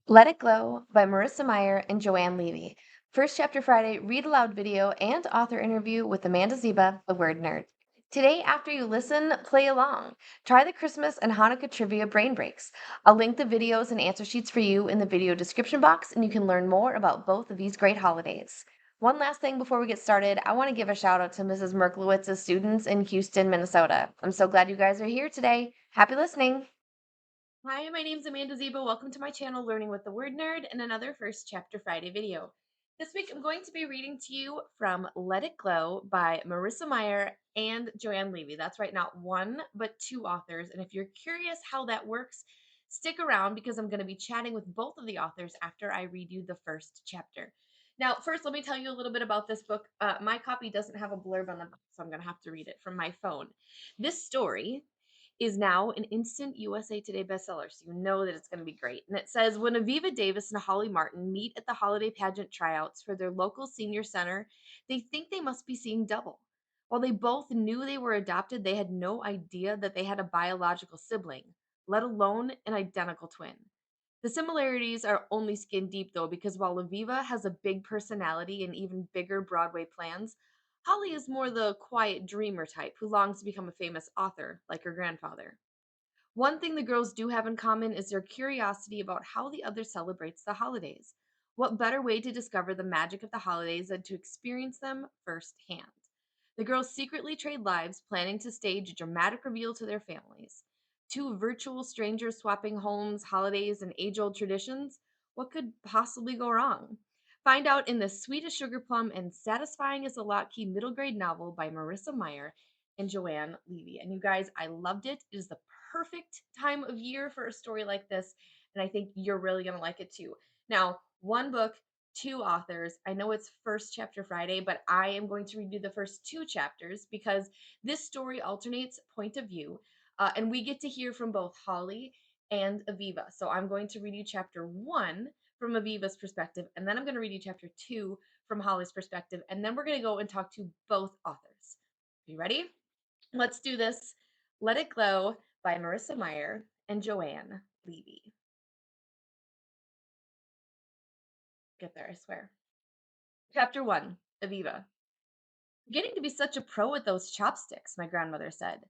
Let It Glow by Marissa Meyer and Joanne Levy. First Chapter Friday read aloud video and author interview with Amanda Zieba, the word nerd. Today, after you listen, play along. Try the Christmas and Hanukkah Trivia brain breaks. I'll link the videos and answer sheets for you in the video description box, and you can learn more about both of these great holidays. One last thing before we get started, I want to give a shout out to Mrs. Merklowitz's students in Houston, Minnesota. I'm so glad you guys are here today. Happy listening! Hi, my name's Amanda Zieba. Welcome to my channel, Learning with the Word Nerd, and another First Chapter Friday video. This week, I'm going to be reading to you from Let It Glow by Marissa Meyer and Joanne Levy. That's right, not one, but two authors. And if you're curious how that works, stick around because I'm going to be chatting with both of the authors after I read you the first chapter. Now, first, let me tell you a little bit about this book. My copy doesn't have a blurb on the back, so I'm going to have to read it from my phone. This story is now an instant USA Today bestseller, so you know that it's going to be great. And it says, when Aviva Davis and Holly Martin meet at the holiday pageant tryouts for their local senior center, they think they must be seeing double. While they both knew they were adopted, they had no idea that they had a biological sibling, let alone an identical twin. The similarities are only skin deep, though, because while Aviva has a big personality and even bigger Broadway plans, Holly is more the quiet dreamer type who longs to become a famous author, like her grandfather. One thing the girls do have in common is their curiosity about how the other celebrates the holidays. What better way to discover the magic of the holidays than to experience them firsthand? The girls secretly trade lives, planning to stage a dramatic reveal to their families. Two virtual strangers swapping homes, holidays, and age old traditions? What could possibly go wrong? Find out in the sweet as sugar plum and satisfying as a latke middle grade novel by Marissa Meyer and Joanne Levy. And you guys, I loved it. It is the perfect time of year for a story like this, and I think you're really going to like it too. Now, one book, two authors. I know it's First Chapter Friday, but I am going to read you the first two chapters because this story alternates point of view, and we get to hear from both Holly and Aviva. So I'm going to read you chapter one from Aviva's perspective, and then I'm going to read you chapter two from Holly's perspective, and then we're going to go and talk to both authors. Are you ready? Let's do this. Let It Glow by Marissa Meyer and Joanne Levy. Get there, I swear. Chapter 1, Aviva. Getting to be such a pro with those chopsticks, my grandmother said.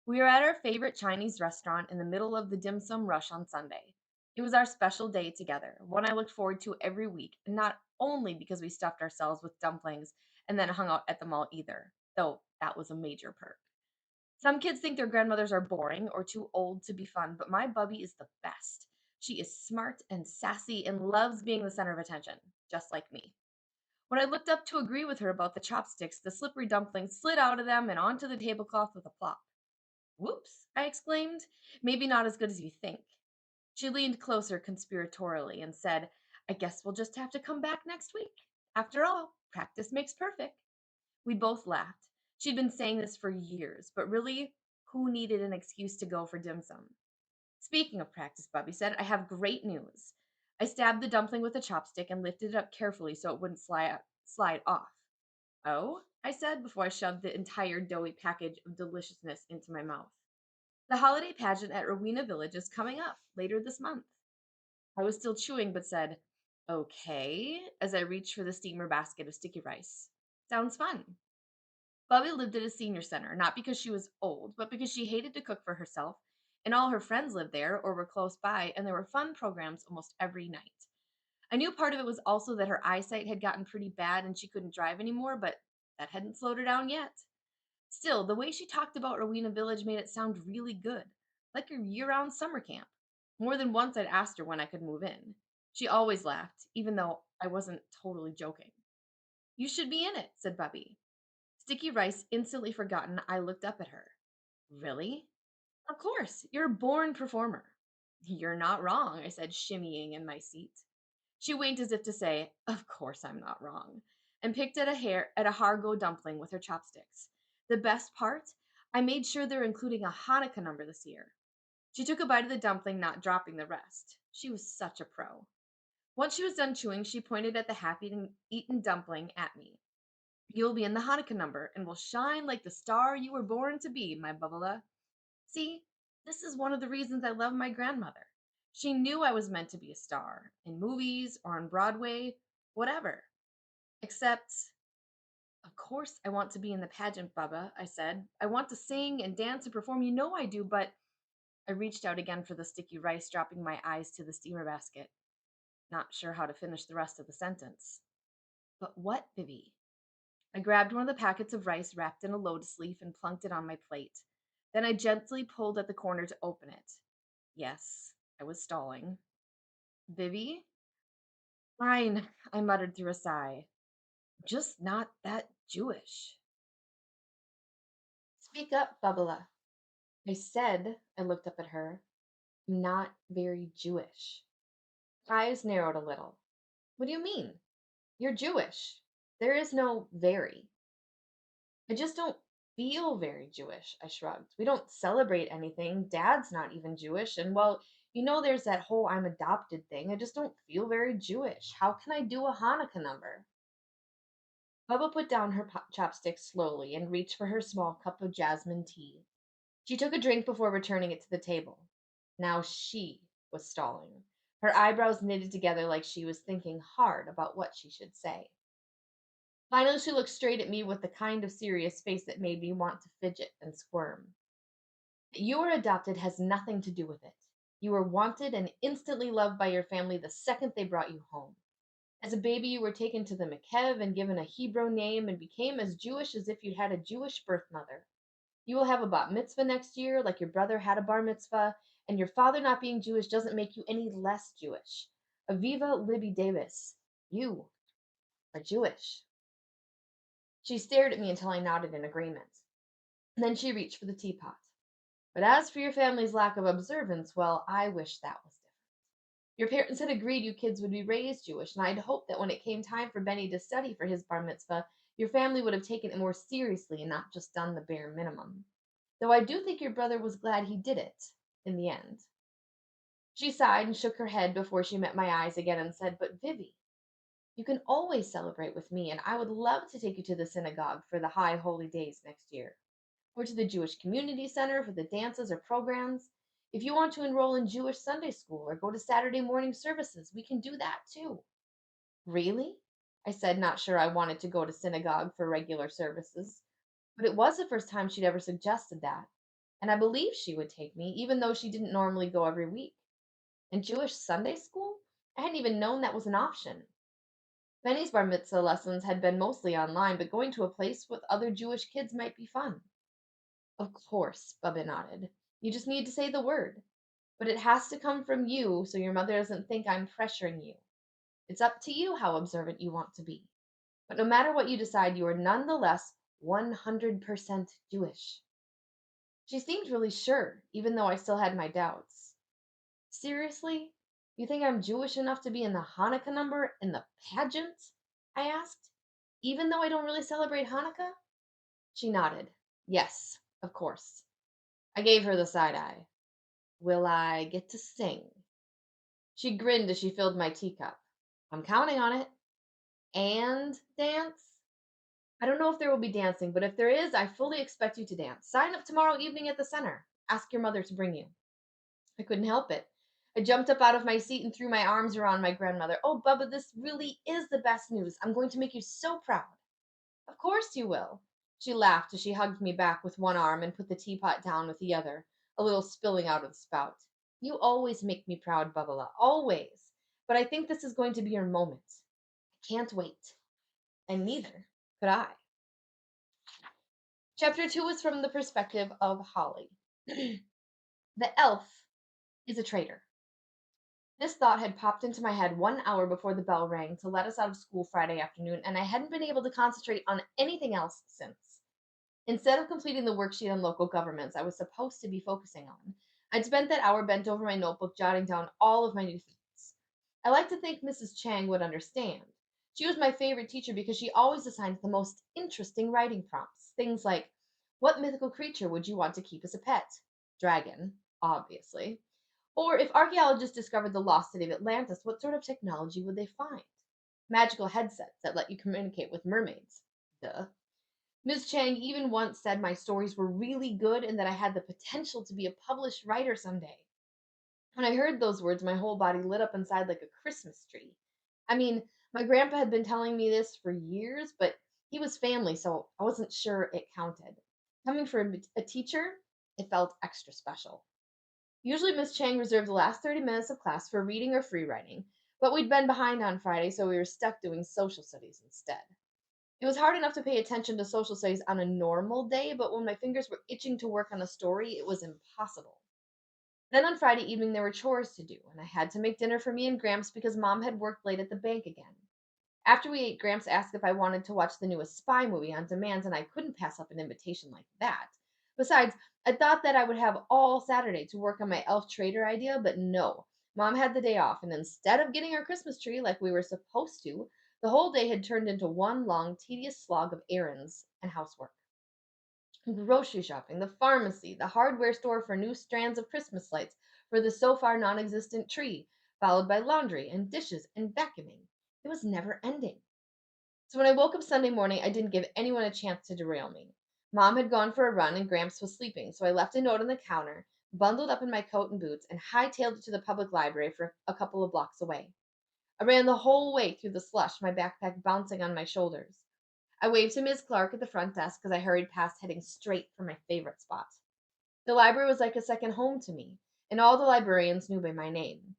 We were at our favorite Chinese restaurant in the middle of the dim sum rush on Sunday. It was our special day together, one I looked forward to every week, and not only because we stuffed ourselves with dumplings and then hung out at the mall either, though that was a major perk. Some kids think their grandmothers are boring or too old to be fun, but my Bubby is the best. She is smart and sassy and loves being the center of attention, just like me. When I looked up to agree with her about the chopsticks, the slippery dumpling slid out of them and onto the tablecloth with a plop. Whoops, I exclaimed. Maybe not as good as you think. She leaned closer conspiratorially and said, I guess we'll just have to come back next week. After all, practice makes perfect. We both laughed. She'd been saying this for years, but really, who needed an excuse to go for dim sum? Speaking of practice, Bubby said, I have great news. I stabbed the dumpling with a chopstick and lifted it up carefully so it wouldn't slide off. Oh, I said before I shoved the entire doughy package of deliciousness into my mouth. The holiday pageant at Rowena Village is coming up later this month. I was still chewing, but said, okay, as I reached for the steamer basket of sticky rice. Sounds fun. Bubby lived at a senior center, not because she was old, but because she hated to cook for herself, and all her friends lived there or were close by, and there were fun programs almost every night. I knew part of it was also that her eyesight had gotten pretty bad and she couldn't drive anymore, but that hadn't slowed her down yet. Still, the way she talked about Rowena Village made it sound really good, like a year round summer camp. More than once I'd asked her when I could move in. She always laughed, even though I wasn't totally joking. You should be in it, said Bubby. Sticky rice instantly forgotten, I looked up at her. Really? Of course, you're a born performer. You're not wrong, I said, shimmying in my seat. She winked as if to say, of course I'm not wrong, and picked at a hargo dumpling with her chopsticks. The best part? I made sure they're including a Hanukkah number this year. She took a bite of the dumpling, not dropping the rest. She was such a pro. Once she was done chewing, she pointed at the half-eaten dumpling at me. You'll be in the Hanukkah number and will shine like the star you were born to be, my Bubba. See, this is one of the reasons I love my grandmother. She knew I was meant to be a star in movies or on Broadway, whatever. Except, of course, I want to be in the pageant, Bubba, I said. I want to sing and dance and perform. You know I do, but I reached out again for the sticky rice, dropping my eyes to the steamer basket, not sure how to finish the rest of the sentence. But what, Vivi? I grabbed one of the packets of rice wrapped in a lotus leaf and plunked it on my plate. Then I gently pulled at the corner to open it. Yes, I was stalling. Vivi? Fine, I muttered through a sigh. Just not that Jewish. Speak up, Bubba. I said, I looked up at her. I'm not very Jewish. Eyes narrowed a little. What do you mean? You're Jewish. There is no very. I just don't feel very Jewish, I shrugged. We don't celebrate anything. Dad's not even Jewish. And well, there's that whole I'm adopted thing. I just don't feel very Jewish. How can I do a Hanukkah number? Bubba put down her chopsticks slowly and reached for her small cup of jasmine tea. She took a drink before returning it to the table. Now she was stalling. Her eyebrows knitted together like she was thinking hard about what she should say. Finally, she looked straight at me with the kind of serious face that made me want to fidget and squirm. You were adopted has nothing to do with it. You were wanted and instantly loved by your family the second they brought you home. As a baby, you were taken to the Mekev and given a Hebrew name and became as Jewish as if you'd had a Jewish birth mother. You will have a bat mitzvah next year, like your brother had a bar mitzvah, and your father not being Jewish doesn't make you any less Jewish. Aviva Libby Davis, you are Jewish. She stared at me until I nodded in agreement. And then she reached for the teapot. But as for your family's lack of observance, well, I wish that was different. Your parents had agreed you kids would be raised Jewish, and I'd hoped that when it came time for Benny to study for his bar mitzvah, your family would have taken it more seriously and not just done the bare minimum. Though I do think your brother was glad he did it, in the end. She sighed and shook her head before she met my eyes again and said, But Vivi, you can always celebrate with me, and I would love to take you to the synagogue for the high holy days next year, or to the Jewish Community Center for the dances or programs. If you want to enroll in Jewish Sunday school or go to Saturday morning services, we can do that too. Really? I said, not sure I wanted to go to synagogue for regular services. But it was the first time she'd ever suggested that, and I believed she would take me, even though she didn't normally go every week. And Jewish Sunday school? I hadn't even known that was an option. Benny's bar mitzvah lessons had been mostly online, but going to a place with other Jewish kids might be fun. Of course, Bubba nodded. You just need to say the word. But it has to come from you so your mother doesn't think I'm pressuring you. It's up to you how observant you want to be. But no matter what you decide, you are nonetheless 100% Jewish. She seemed really sure, even though I still had my doubts. Seriously? You think I'm Jewish enough to be in the Hanukkah number in the pageant? I asked, even though I don't really celebrate Hanukkah? She nodded. Yes, of course. I gave her the side eye. Will I get to sing? She grinned as she filled my teacup. I'm counting on it. And dance? I don't know if there will be dancing, but if there is, I fully expect you to dance. Sign up tomorrow evening at the center. Ask your mother to bring you. I couldn't help it. I jumped up out of my seat and threw my arms around my grandmother. Oh, Bubba, this really is the best news. I'm going to make you so proud. Of course you will. She laughed as she hugged me back with one arm and put the teapot down with the other, a little spilling out of the spout. You always make me proud, Bubba, always. But I think this is going to be your moment. I can't wait. And neither could I. Chapter 2 is from the perspective of Holly. The elf is a traitor. This thought had popped into my head 1 hour before the bell rang to let us out of school Friday afternoon, and I hadn't been able to concentrate on anything else since. Instead of completing the worksheet on local governments I was supposed to be focusing on, I'd spent that hour bent over my notebook jotting down all of my new thoughts. I like to think Mrs. Chang would understand. She was my favorite teacher because she always assigned the most interesting writing prompts. Things like, what mythical creature would you want to keep as a pet? Dragon, obviously. Or if archaeologists discovered the lost city of Atlantis, what sort of technology would they find? Magical headsets that let you communicate with mermaids. Duh. Ms. Chang even once said my stories were really good and that I had the potential to be a published writer someday. When I heard those words, my whole body lit up inside like a Christmas tree. I mean, my grandpa had been telling me this for years, but he was family, so I wasn't sure it counted. Coming from a teacher, it felt extra special. Usually, Miss Chang reserved the last 30 minutes of class for reading or free writing, but we'd been behind on Friday, so we were stuck doing social studies instead. It was hard enough to pay attention to social studies on a normal day, but when my fingers were itching to work on a story, it was impossible. Then on Friday evening, there were chores to do, and I had to make dinner for me and Gramps because Mom had worked late at the bank again. After we ate, Gramps asked if I wanted to watch the newest spy movie on demand, and I couldn't pass up an invitation like that. Besides, I thought that I would have all Saturday to work on my elf trader idea, but no. Mom had the day off, and instead of getting our Christmas tree like we were supposed to, the whole day had turned into one long, tedious slog of errands and housework. Grocery shopping, the pharmacy, the hardware store for new strands of Christmas lights for the so far non existent tree, followed by laundry and dishes and vacuuming. It was never ending. So when I woke up Sunday morning, I didn't give anyone a chance to derail me. Mom had gone for a run and Gramps was sleeping, so I left a note on the counter, bundled up in my coat and boots, and hightailed it to the public library for a couple of blocks away. I ran the whole way through the slush, my backpack bouncing on my shoulders. I waved to Miss Clark at the front desk as I hurried past, heading straight for my favorite spot. The library was like a second home to me, and all the librarians knew by my name.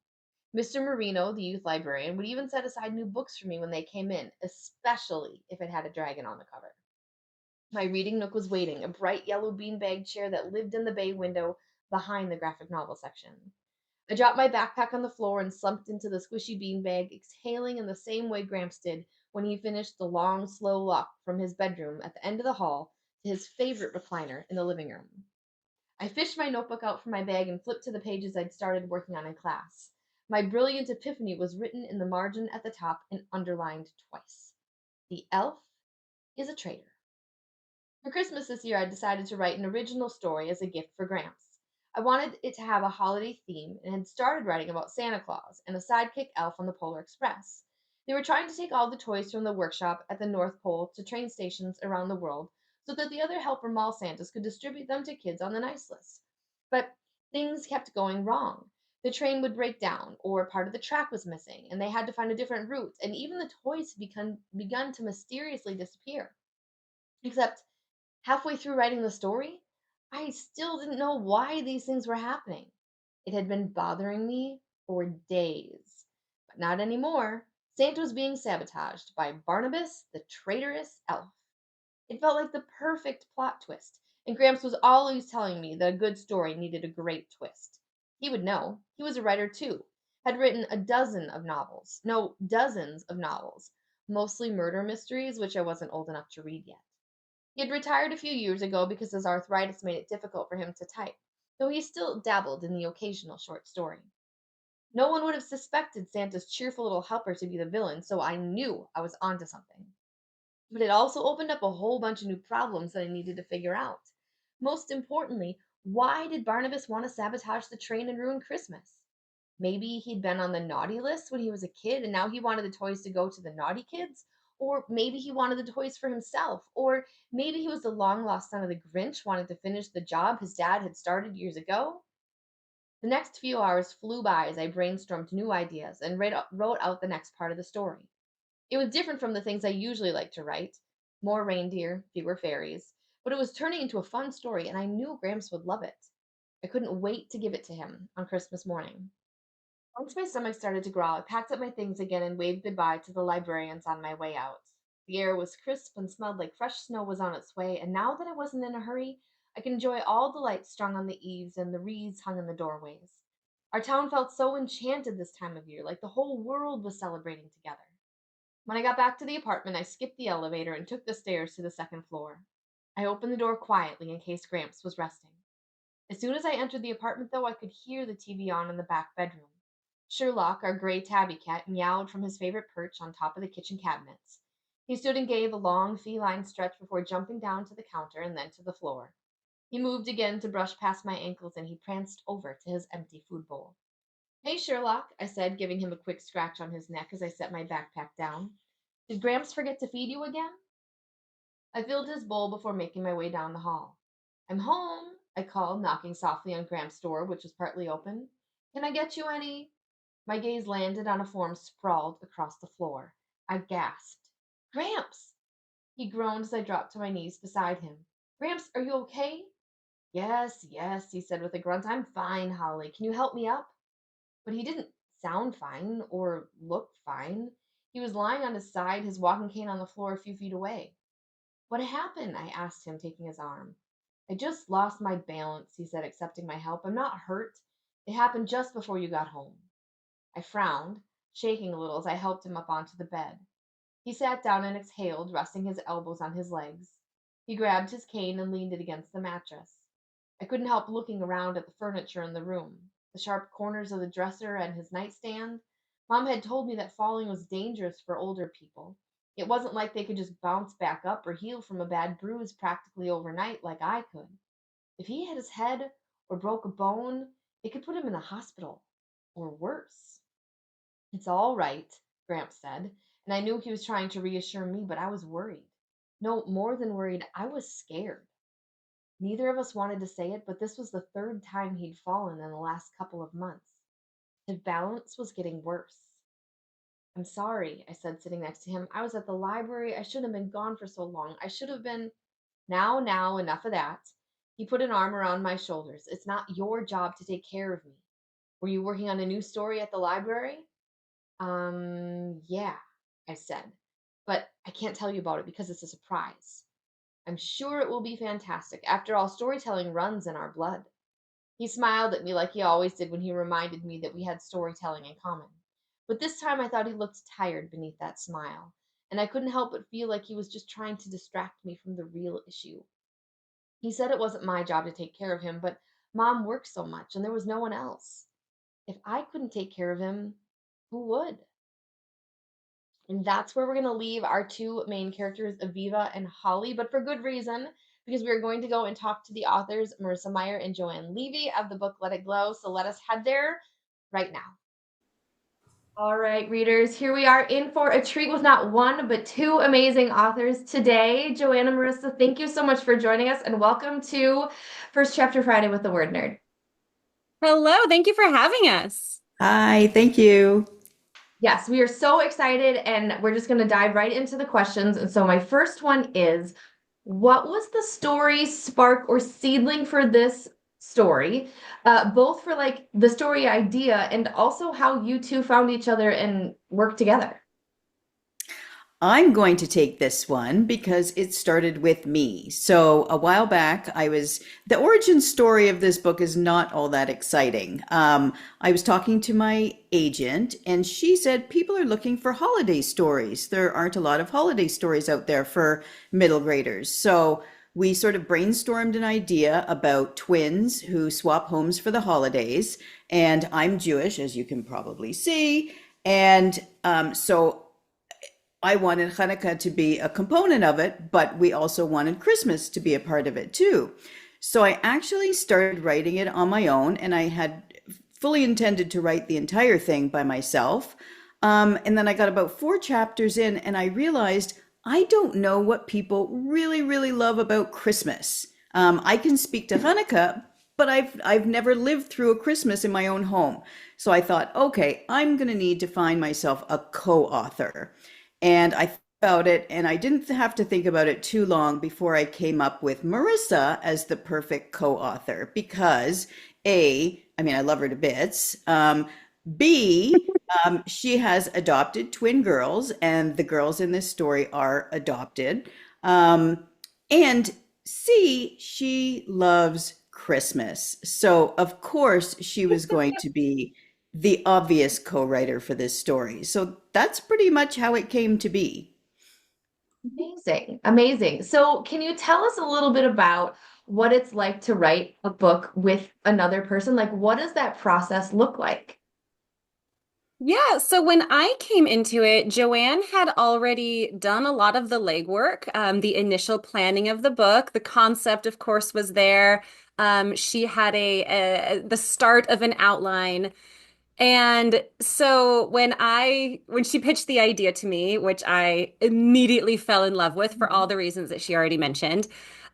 Mr. Marino, the youth librarian, would even set aside new books for me when they came in, especially if it had a dragon on the cover. My reading nook was waiting, a bright yellow beanbag chair that lived in the bay window behind the graphic novel section. I dropped my backpack on the floor and slumped into the squishy beanbag, exhaling in the same way Gramps did when he finished the long, slow walk from his bedroom at the end of the hall to his favorite recliner in the living room. I fished my notebook out from my bag and flipped to the pages I'd started working on in class. My brilliant epiphany was written in the margin at the top and underlined twice. The elf is a traitor. For Christmas this year, I decided to write an original story as a gift for Gramps. I wanted it to have a holiday theme and had started writing about Santa Claus and a sidekick elf on the Polar Express. They were trying to take all the toys from the workshop at the North Pole to train stations around the world so that the other helper mall Santas could distribute them to kids on the nice list. But things kept going wrong. The train would break down, or part of the track was missing, and they had to find a different route, and even the toys had begun to mysteriously disappear. Except halfway through writing the story, I still didn't know why these things were happening. It had been bothering me for days. But not anymore. Santa was being sabotaged by Barnabas, the traitorous elf. It felt like the perfect plot twist, and Gramps was always telling me that a good story needed a great twist. He would know. He was a writer too. Had written a dozen of novels. No, dozens of novels. Mostly murder mysteries, which I wasn't old enough to read yet. He had retired a few years ago because his arthritis made it difficult for him to type, though he still dabbled in the occasional short story. No one would have suspected Santa's cheerful little helper to be the villain, so I knew I was onto something. But it also opened up a whole bunch of new problems that I needed to figure out. Most importantly, why did Barnabas want to sabotage the train and ruin Christmas? Maybe he'd been on the naughty list when he was a kid and now he wanted the toys to go to the naughty kids? Or maybe he wanted the toys for himself? Or maybe he was the long lost son of the Grinch, wanted to finish the job his dad had started years ago? The next few hours flew by as I brainstormed new ideas and wrote out the next part of the story. It was different from the things I usually like to write, more reindeer, fewer fairies, but it was turning into a fun story and I knew Gramps would love it. I couldn't wait to give it to him on Christmas morning. Once my stomach started to growl, I packed up my things again and waved goodbye to the librarians on my way out. The air was crisp and smelled like fresh snow was on its way, and now that I wasn't in a hurry, I could enjoy all the lights strung on the eaves and the wreaths hung in the doorways. Our town felt so enchanted this time of year, like the whole world was celebrating together. When I got back to the apartment, I skipped the elevator and took the stairs to the second floor. I opened the door quietly in case Gramps was resting. As soon as I entered the apartment, though, I could hear the TV on in the back bedroom. Sherlock, our gray tabby cat, meowed from his favorite perch on top of the kitchen cabinets. He stood and gave a long feline stretch before jumping down to the counter and then to the floor. He moved again to brush past my ankles and he pranced over to his empty food bowl. Hey, Sherlock, I said, giving him a quick scratch on his neck as I set my backpack down. Did Gramps forget to feed you again? I filled his bowl before making my way down the hall. I'm home, I called, knocking softly on Gramps' door, which was partly open. Can I get you any? My gaze landed on a form sprawled across the floor. I gasped. Gramps! He groaned as I dropped to my knees beside him. Gramps, are you okay? Yes, yes, he said with a grunt. I'm fine, Holly. Can you help me up? But he didn't sound fine or look fine. He was lying on his side, his walking cane on the floor a few feet away. What happened? I asked him, taking his arm. I just lost my balance, he said, accepting my help. I'm not hurt. It happened just before you got home. I frowned, shaking a little as I helped him up onto the bed. He sat down and exhaled, resting his elbows on his legs. He grabbed his cane and leaned it against the mattress. I couldn't help looking around at the furniture in the room, the sharp corners of the dresser and his nightstand. Mom had told me that falling was dangerous for older people. It wasn't like they could just bounce back up or heal from a bad bruise practically overnight like I could. If he hit his head or broke a bone, it could put him in the hospital, or worse. It's all right, Gramps said, and I knew he was trying to reassure me, but I was worried. No, more than worried, I was scared. Neither of us wanted to say it, but this was the third time he'd fallen in the last couple of months. His balance was getting worse. I'm sorry, I said, sitting next to him. I was at the library. I shouldn't have been gone for so long. I should have been. Now, enough of that. He put an arm around my shoulders. It's not your job to take care of me. Were you working on a new story at the library? Yeah, I said. But I can't tell you about it because it's a surprise. I'm sure it will be fantastic. After all, storytelling runs in our blood. He smiled at me like he always did when he reminded me that we had storytelling in common. But this time I thought he looked tired beneath that smile, and I couldn't help but feel like he was just trying to distract me from the real issue. He said it wasn't my job to take care of him, but Mom worked so much and there was no one else. If I couldn't take care of him, who would? And that's where we're going to leave our two main characters, Aviva and Holly, but for good reason, because we are going to go and talk to the authors, Marissa Meyer and Joanne Levy, of the book Let It Glow. So let us head there right now. All right, readers, here we are in for a treat with not one, but two amazing authors today. Joanne and Marissa, thank you so much for joining us, and welcome to First Chapter Friday with the Word Nerd. Hello, thank you for having us. Hi, thank you. Yes, we are so excited, and we're just going to dive right into the questions. And so, my first one is, what was the story spark or seedling for this story? Both for like the story idea and also how you two found each other and worked together. I'm going to take this one because it started with me. So a while back, the origin story of this book is not all that exciting. I was talking to my agent and she said people are looking for holiday stories. There aren't a lot of holiday stories out there for middle graders. So we sort of brainstormed an idea about twins who swap homes for the holidays. And I'm Jewish, as you can probably see. And so I wanted Hanukkah to be a component of it, but we also wanted Christmas to be a part of it too. So I actually started writing it on my own, and I had fully intended to write the entire thing by myself. And then I got about four chapters in, and I realized I don't know what people really, really love about Christmas. I can speak to Hanukkah, but I've never lived through a Christmas in my own home. So I thought, okay, I'm going to need to find myself a co-author. And I thought about it, and I didn't have to think about it too long before I came up with Marissa as the perfect co-author because I mean, I love her to bits. B, she has adopted twin girls, and the girls in this story are adopted. Um, and C, she loves Christmas. So, of course, she was going to be the obvious co-writer for this story. So that's pretty much how it came to be. Amazing, amazing. So, can you tell us a little bit about what it's like to write a book with another person? Like, what does that process look like? Yeah, so when I came into it, Joanne had already done a lot of the legwork, the initial planning of the book. The concept, of course, was there. She had the start of an outline. And so when she pitched the idea to me, which I immediately fell in love with for all the reasons that she already mentioned,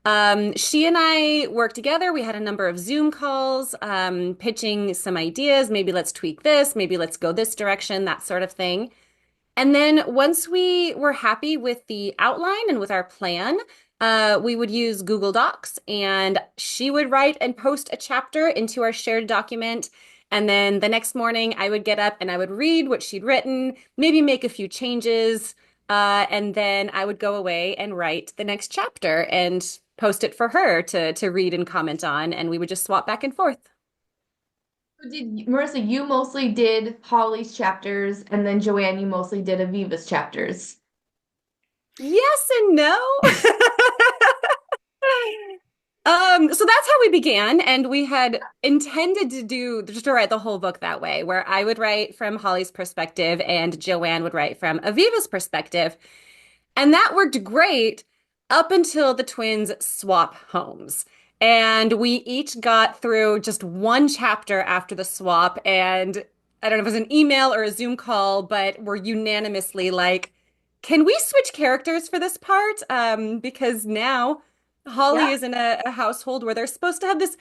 She and I worked together. We had a number of Zoom calls, pitching some ideas. Maybe let's tweak this, maybe let's go this direction, that sort of thing. And then once we were happy with the outline and with our plan, we would use Google Docs and she would write and post a chapter into our shared document. And then the next morning, I would get up and I would read what she'd written, maybe make a few changes, and then I would go away and write the next chapter and post it for her to read and comment on. And we would just swap back and forth. Marissa, you mostly did Holly's chapters, and then Joanne, you mostly did Aviva's chapters. Yes and no. So that's how we began, and we had intended to write the whole book that way, where I would write from Holly's perspective and Joanne would write from Aviva's perspective. And that worked great up until the twins swap homes. And we each got through just one chapter after the swap. And I don't know if it was an email or a Zoom call, but we're unanimously like, can we switch characters for this part? Because now Holly Yeah. is in a household where they're supposed to have this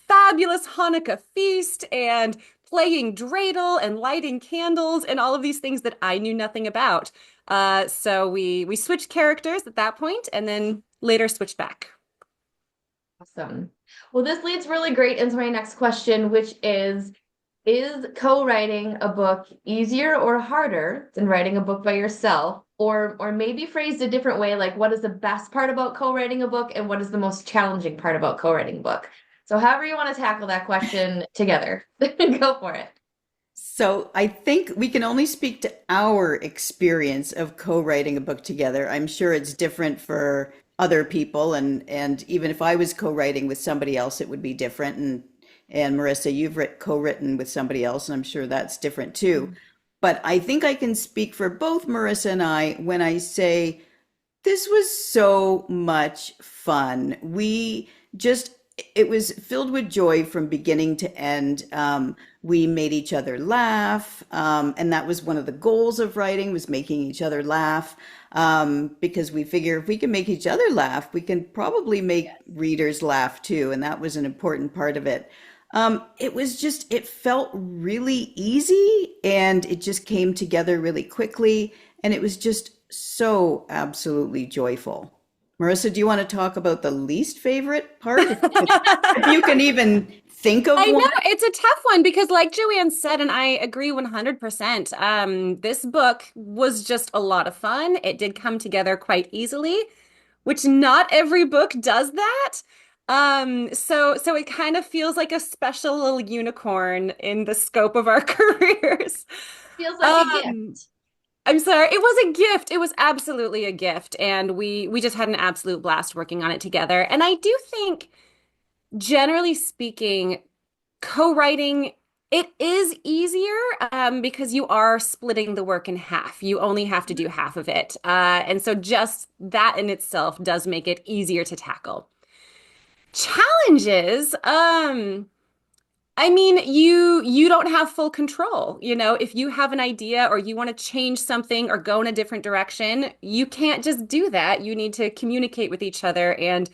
fabulous Hanukkah feast and playing dreidel and lighting candles and all of these things that I knew nothing about. So we switched characters at that point and then later switched back. Awesome. Well, this leads really great into my next question, which is co-writing a book easier or harder than writing a book by yourself? Or maybe phrased a different way, like what is the best part about co-writing a book and what is the most challenging part about co-writing a book? So however you want to tackle that question together, go for it. So I think we can only speak to our experience of co-writing a book together. I'm sure it's different for other people, and even if I was co-writing with somebody else, it would be different. And Marissa, you've co-written with somebody else, and I'm sure that's different too. But I think I can speak for both Marissa and I when I say this was so much fun. It was filled with joy from beginning to end. We made each other laugh, and that was one of the goals of writing, was making each other laugh, because we figure if we can make each other laugh, we can probably make readers laugh too, and that was an important part of it. It felt really easy, and it just came together really quickly, and it was just so absolutely joyful. Marissa, do you want to talk about the least favorite part? If you can even think of I know one. it's a tough one because, like Joanne said, and I agree 100%. This book was just a lot of fun. It did come together quite easily, which not every book does that. So it kind of feels like a special little unicorn in the scope of our careers. Feels like a Um, gift. I'm sorry. It was a gift. It was absolutely a gift, and we just had an absolute blast working on it together. And I do think, generally speaking, co-writing it is easier because you are splitting the work in half. You only have to do half of it, and so just that in itself does make it easier to tackle. Challenges, I mean, you don't have full control. You know, if you have an idea or you want to change something or go in a different direction, you can't just do that. You need to communicate with each other and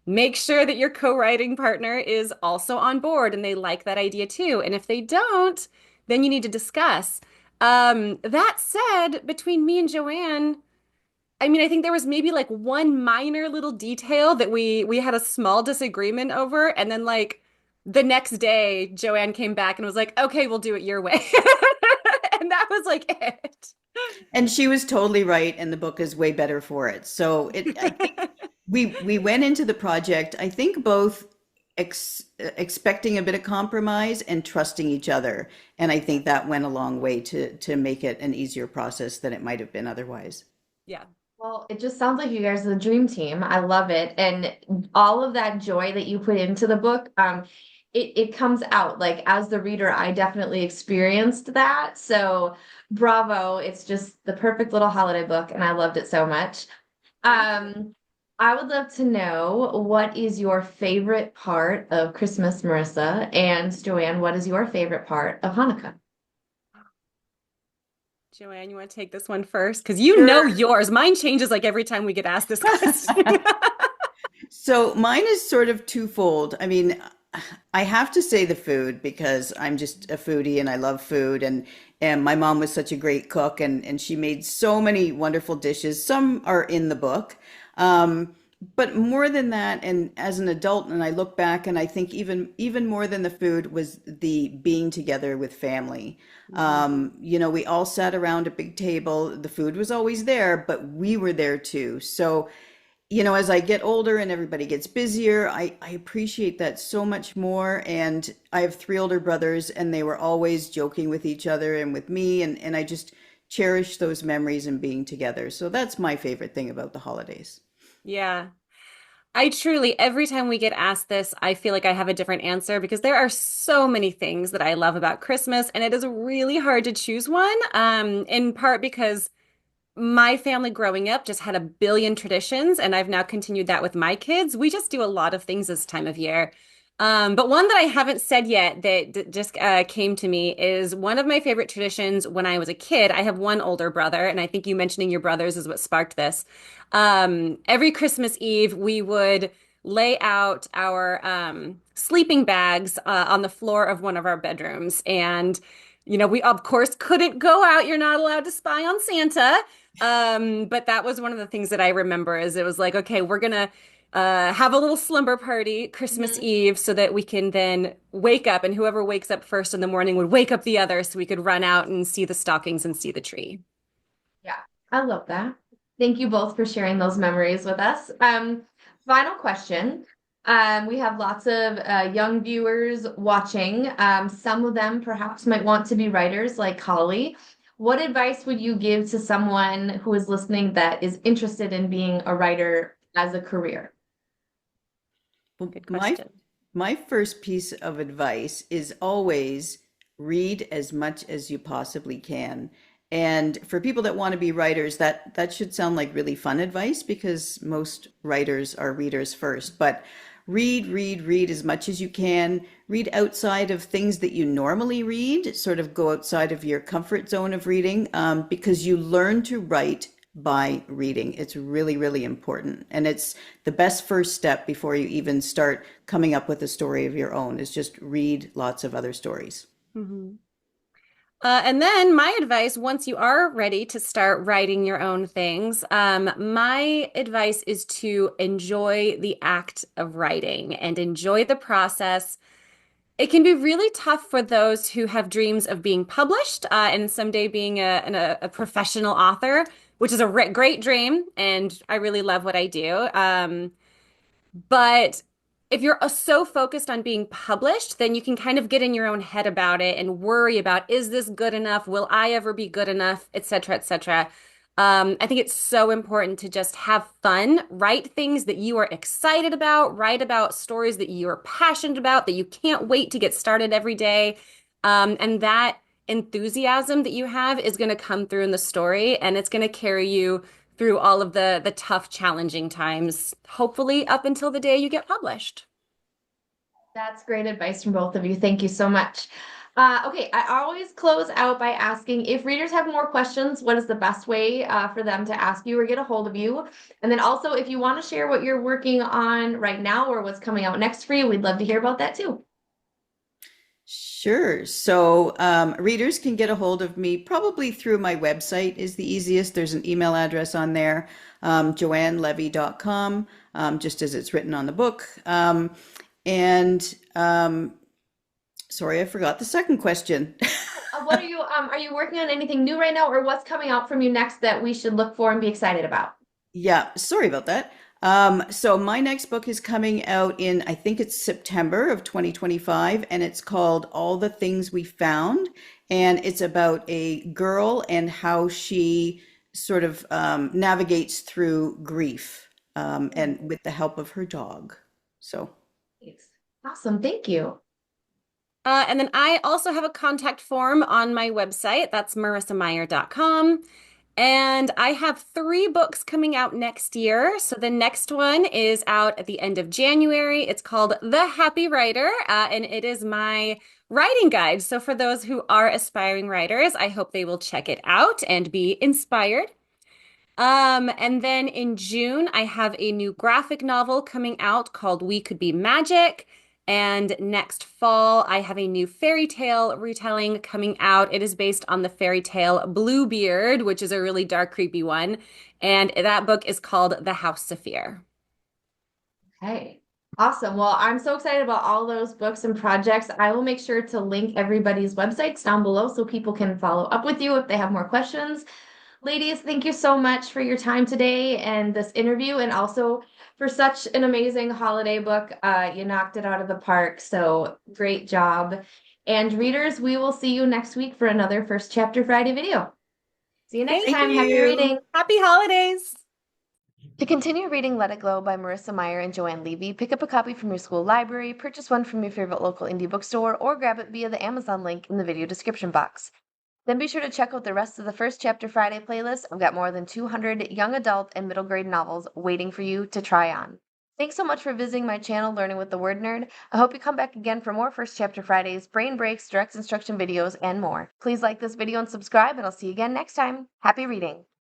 make sure that your co-writing partner is also on board and they like that idea too. And if they don't, then you need to discuss. That said, between me and Joanne, I mean, I think there was maybe like one minor little detail that we had a small disagreement over, and then like the next day, Joanne came back and was like, "Okay, we'll do it your way." And that was like it. And she was totally right, and the book is way better for it. I think we went into the project, I think both expecting a bit of compromise and trusting each other. And I think that went a long way to make it an easier process than it might have been otherwise. Yeah. Well, it just sounds like you guys are the dream team. I love it. And all of that joy that you put into the book, it comes out. Like as the reader, I definitely experienced that. So bravo. It's just the perfect little holiday book, and I loved it so much. I would love to know what is your favorite part of Christmas, Marissa, and Joanne, what is your favorite part of Hanukkah? Joanne, you want to take this one first? Because you know yours. Mine changes like every time we get asked this question. So mine is sort of twofold. I mean, I have to say the food because I'm just a foodie and I love food and my mom was such a great cook and she made so many wonderful dishes. Some are in the book. But more than that, and as an adult, and I look back and I think even more than the food was the being together with family. Mhm. We all sat around a big table. The food was always there, but we were there too. So as I get older and everybody gets busier, I appreciate that so much more. And I have three older brothers, and they were always joking with each other and with me. And I just cherish those memories and being together. So that's my favorite thing about the holidays. Yeah. I truly, every time we get asked this, I feel like I have a different answer because there are so many things that I love about Christmas, and it is really hard to choose one. In part because my family growing up just had a billion traditions, and I've now continued that with my kids. We just do a lot of things this time of year. But one that I haven't said yet that just came to me is one of my favorite traditions when I was a kid. I have one older brother, and I think you mentioning your brothers is what sparked this. Every Christmas Eve, we would lay out our sleeping bags on the floor of one of our bedrooms. And, we of course couldn't go out. You're not allowed to spy on Santa. But that was one of the things that I remember is it was like, okay, we're gonna have a little slumber party Christmas Mhm. Eve so that we can then wake up and whoever wakes up first in the morning would wake up the other so we could run out and see the stockings and see the tree. Yeah, I love that. Thank you both for sharing those memories with us. Final question. We have lots of young viewers watching. Some of them perhaps might want to be writers like Holly. What advice would you give to someone who is listening that is interested in being a writer as a career? Well, Good my question. my first piece of advice is always read as much as you possibly can. And for people that want to be writers, that should sound like really fun advice because most writers are readers first. But read as much as you can. Read outside of things that you normally read, sort of go outside of your comfort zone of reading, because you learn to write by reading. It's really, really important. And it's the best first step before you even start coming up with a story of your own is just read lots of other stories. Mhm. And then my advice, once you are ready to start writing your own things, my advice is to enjoy the act of writing and enjoy the process. It can be really tough for those who have dreams of being published and someday being a professional author, which is a great dream, and I really love what I do. But if you're so focused on being published, then you can kind of get in your own head about it and worry about, is this good enough? Will I ever be good enough? Et cetera, et cetera. I think it's so important to just have fun, write things that you are excited about, write about stories that you are passionate about, that you can't wait to get started every day. And that enthusiasm that you have is going to come through in the story, and it's going to carry you through all of the tough, challenging times, hopefully up until the day you get published. That's great advice from both of you. Thank you so much. Okay, I always close out by asking if readers have more questions, what is the best way for them to ask you or get a hold of you? And then also, if you want to share what you're working on right now or what's coming out next for you, we'd love to hear about that too. Sure. So readers can get a hold of me probably through my website is the easiest. There's an email address on there, joannelevy.com, just as it's written on the book. And sorry, I forgot the second question. What are you working on anything new right now or what's coming out from you next that we should look for and be excited about? Yeah, sorry about that. So my next book is coming out in, I think it's September of 2025, and it's called All the Things We Found. And it's about a girl and how she sort of navigates through grief and with the help of her dog. So, Thanks. Awesome, thank you. And then I also have a contact form on my website. That's marissameyer.com. And I have three books coming out next year. So the next one is out at the end of January. It's called The Happy Writer, and it is my writing guide. So for those who are aspiring writers, I hope they will check it out and be inspired. And then in June, I have a new graphic novel coming out called We Could Be Magic. And next fall, I have a new fairy tale retelling coming out. It is based on the fairy tale Bluebeard, which is a really dark, creepy one. And that book is called The House of Fear. Okay. Awesome. Well, I'm so excited about all those books and projects. I will make sure to link everybody's websites down below so people can follow up with you if they have more questions. Ladies, thank you so much for your time today and this interview, and also for such an amazing holiday book. You knocked it out of the park, so great job. And readers, we will see you next week for another First Chapter Friday video. See you next Thank time. Happy you. reading. Happy holidays! To continue reading Let It Glow by Marissa Meyer and Joanne Levy, pick up a copy from your school library, purchase one from your favorite local indie bookstore, or grab it via the Amazon link in the video description box. Then be sure to check out the rest of the First Chapter Friday playlist. I've got more than 200 young adult and middle grade novels waiting for you to try on. Thanks so much for visiting my channel, Learning with the Word Nerd. I hope you come back again for more First Chapter Fridays, brain breaks, direct instruction videos, and more. Please like this video and subscribe, and I'll see you again next time. Happy reading!